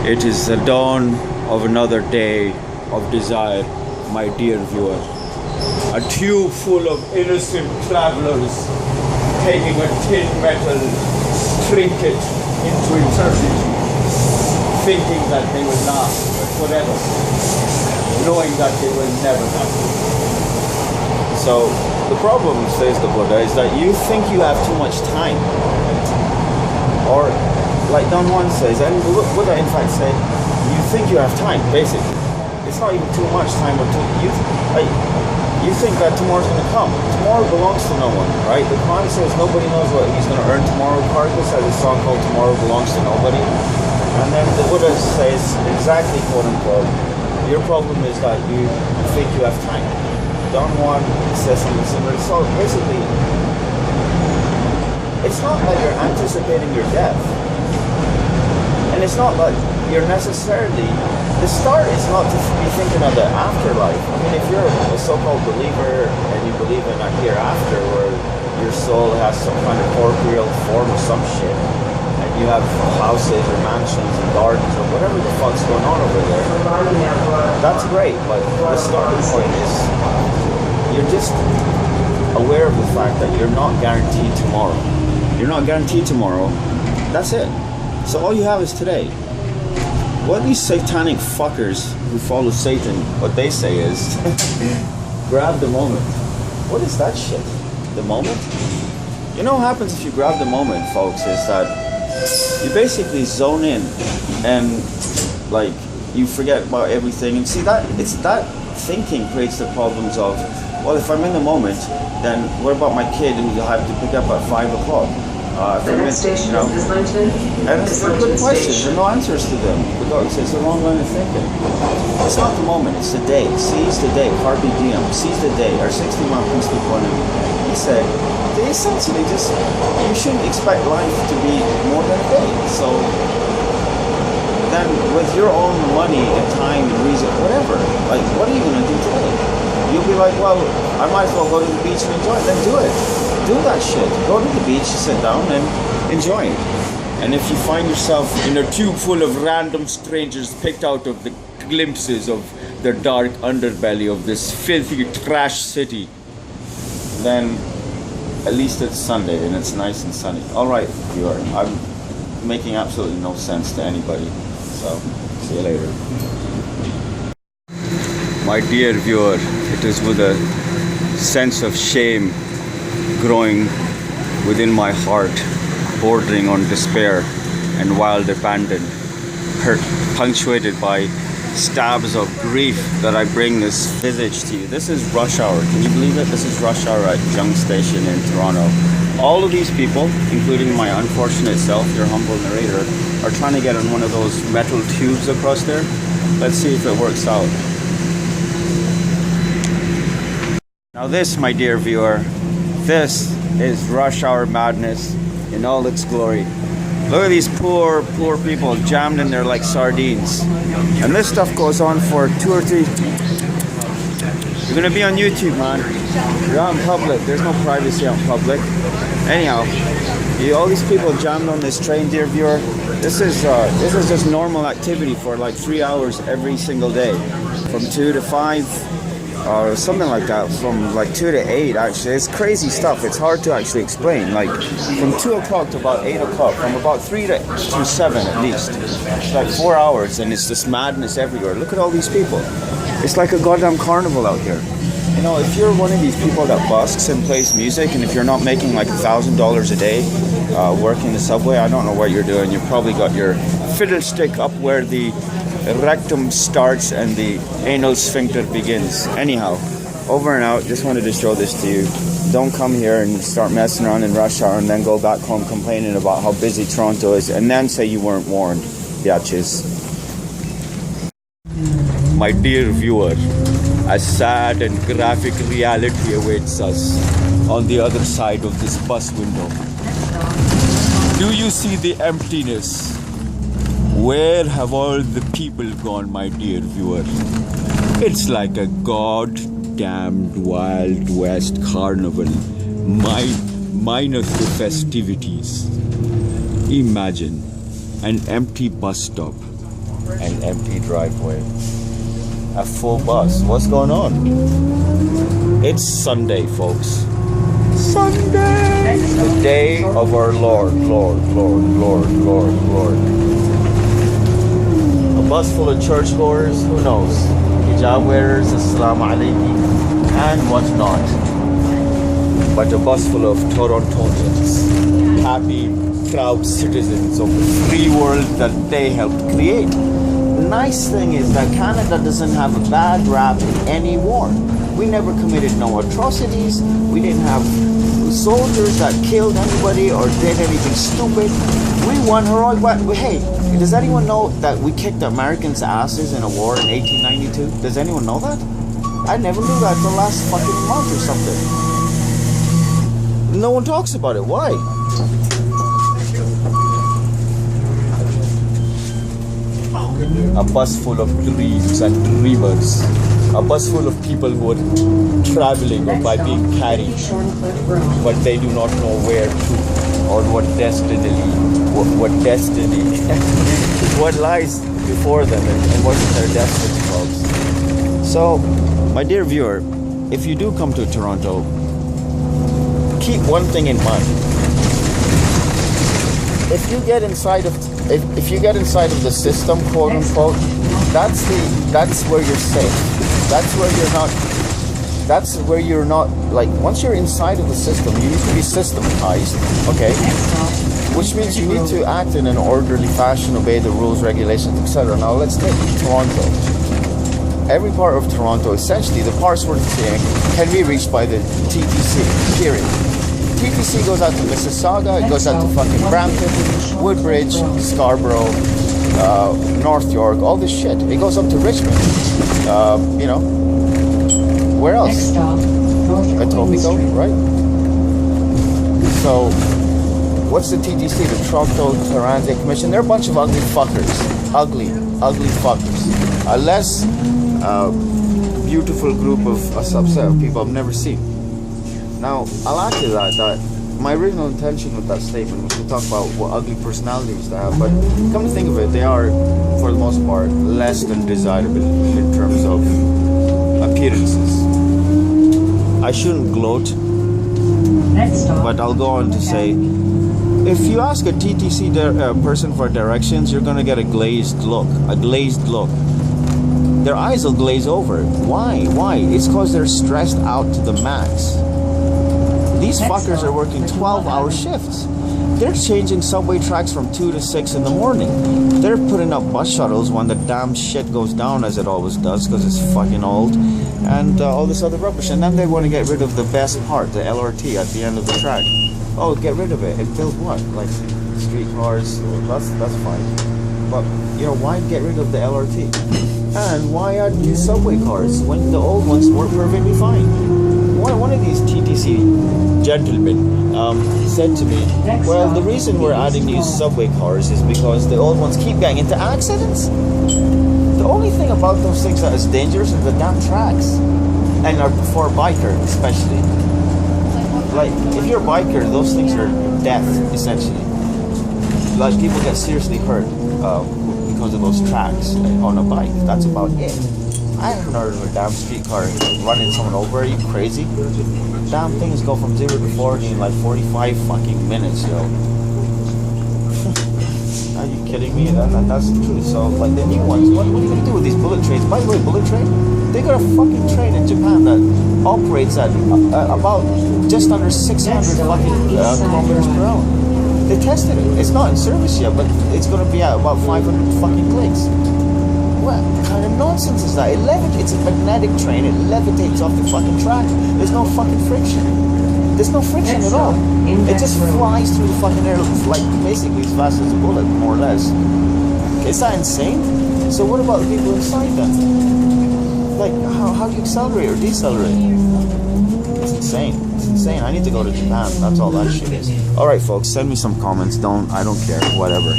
It is the dawn of another day of desire, my dear viewer. A tube full of innocent travelers taking a tin metal trinket into eternity, thinking that they will last forever, knowing that they will never last. So the problem, says the Buddha, is that you think you have too much time. Or like Don Juan says, and Buddha in fact said, you think you have time, basically. It's not even too much time, or you think that tomorrow's going to come. Tomorrow belongs to no one, right? The Quran says nobody knows what he's going to earn tomorrow. Karthus has a song called Tomorrow Belongs to Nobody. And then the Buddha says, exactly, quote unquote, your problem is that you think you have time. Don Juan says something similar. So basically, it's not like you're anticipating your death. And it's not like you're necessarily, the start is not to be thinking of the afterlife. I mean, if you're a so-called believer and you believe in a hereafter where your soul has some kind of corporeal form or some shit, and you have houses or mansions and gardens or whatever the fuck's going on over there, that's great, but the starting point is you're just aware of the fact that you're not guaranteed tomorrow. You're not guaranteed tomorrow. That's it. So all you have is today. What these satanic fuckers who follow Satan, what they say is, grab the moment. What is that shit? The moment? You know what happens if you grab the moment, folks, is that you basically zone in and like you forget about everything. And see, that it's that thinking creates the problems of, well, if I'm in the moment, then what about my kid who I have to pick up at 5 o'clock? The next station is Islington. And they're good questions, there are no answers to them, because it's the wrong line of thinking. It's not the moment, it's the day. Seize the day, carpe diem, seize the day. Our 60-mile priestly point of view. He said, they essentially just, you shouldn't expect life to be more than a day. So then with your own money and time and reason, whatever, like what are you going to do today? You'll be like, well, I might as well go to the beach and enjoy it. Then do it. Do that shit. Go to the beach, sit down and enjoy it. And if you find yourself in a tube full of random strangers picked out of the glimpses of the dark underbelly of this filthy trash city, then at least it's Sunday and it's nice and sunny. Alright, viewer, I'm making absolutely no sense to anybody. So, see you later. My dear viewer, it is with a sense of shame growing within my heart, bordering on despair and wild abandon, hurt, punctuated by stabs of grief, that I bring this visage to you. This is rush hour. Can you believe it? This is rush hour at Jung Station in Toronto. All of these people, including my unfortunate self, your humble narrator, are trying to get on one of those metal tubes across there. Let's see if it works out. Now this, my dear viewer, this is rush hour madness in all its glory. Look at these poor people jammed in there like sardines. And this stuff goes on for 2 or 3... You're gonna be on YouTube, man. You're out in public. There's no privacy out in public. Anyhow, all these people jammed on this train, dear viewer. This is just normal activity for like 3 hours every single day. From 2 to 5. Or something like that, from like 2 to 8 actually. It's crazy stuff, it's hard to actually explain. Like from 2 o'clock to about 8 o'clock, from about 3 to 7 at least. It's like 4 hours and it's just madness everywhere. Look at all these people. It's like a goddamn carnival out here. You know, if you're one of these people that busks and plays music, and if you're not making like $1,000 a day working the subway, I don't know what you're doing. You've probably got your fiddlestick up where the rectum starts and the anal sphincter begins. Anyhow, over and out. Just wanted to show this to you. Don't come here and start messing around in rush hour and then go back home complaining about how busy Toronto is and then say you weren't warned, biatches. My dear viewer, a sad and graphic reality awaits us on the other side of this bus window. Do you see the emptiness? Where have all the people gone, my dear viewer? It's like a goddamned Wild West carnival, minus the festivities. Imagine an empty bus stop an empty driveway. A full bus. What's going on? It's Sunday, folks. Sunday! The day of our Lord. A bus full of churchgoers, who knows? Hijab wearers, Assalamu alaikum, and whatnot. But a bus full of Torontonians, happy, proud citizens of the free world that they helped create. The nice thing is that Canada doesn't have a bad rap in any war. We never committed no atrocities. We didn't have soldiers that killed anybody or did anything stupid. We won heroic. Hey, does anyone know that we kicked the Americans' asses in a war in 1892? Does anyone know that? I never knew that the last fucking month or something. No one talks about it. Why? A bus full of dreams and dreamers. A bus full of people who are traveling or by being carried, but they do not know where to or what destiny, what lies before them and what is their destiny, folks. So, my dear viewer, if you do come to Toronto, keep one thing in mind. If you get inside of the system, quote unquote, that's where you're safe. That's where you're not, like, once you're inside of the system, you need to be systematized, okay? Which means you need to act in an orderly fashion, obey the rules, regulations, etc. Now let's take Toronto. Every part of Toronto, essentially, the parts we're seeing can be reached by the TTC, period. TTC goes out to Mississauga, it goes out to fucking Brampton, Woodbridge, Scarborough, North York, all this shit. It goes up to Richmond. You know, where else? Etobicoke, right? So, what's the TTC? The Toronto Transit Commission? They're a bunch of ugly fuckers. Ugly fuckers. A less beautiful group of a subset of people I've never seen. Now, I'll add to that my original intention with that statement was to talk about what ugly personalities they have, but come to think of it, they are, for the most part, less than desirable in terms of appearances. I shouldn't gloat, but I'll go on to say, if you ask a TTC person for directions, you're going to get a glazed look. Their eyes will glaze over. Why? It's because they're stressed out to the max. These fuckers are working 12-hour shifts. They're changing subway tracks from 2 to 6 in the morning. They're putting up bus shuttles when the damn shit goes down, as it always does, because it's fucking old, and all this other rubbish. And then they want to get rid of the best part, the LRT at the end of the track. Oh, get rid of it. And build what? Like streetcars? Well, that's fine. But, you know, why get rid of the LRT? And why add new subway cars when the old ones work perfectly fine? One of these TTC gentlemen said to me, well, the reason we're adding new subway cars is because the old ones keep getting into accidents. The only thing about those things that is dangerous is the damn tracks. And are for a biker, especially. Like, if you're a biker, those things are death, essentially. Like, people get seriously hurt because of those tracks on a bike. That's about it. I haven't heard of a damn streetcar running someone over. Are you crazy? Damn things go from 0 to 40 in like 45 fucking minutes, yo. Are you kidding me? That's the truth. So, like, the new ones, what are you going to do with these bullet trains? By the way, bullet train? They got a fucking train in Japan that operates at about just under 600 fucking kilometers per hour. They tested it. It's not in service yet, but it's going to be at about 500 fucking clicks. What kind of nonsense is that? It's a magnetic train. It levitates off the fucking track. There's no fucking friction. There's no friction at all. It just flies through the fucking air, like basically as fast as a bullet, more or less. Is that insane? So what about the people inside then? Like, how do you accelerate or decelerate? It's insane. It's insane. I need to go to Japan. That's all that shit is. All right, folks. Send me some comments. I don't care. Whatever.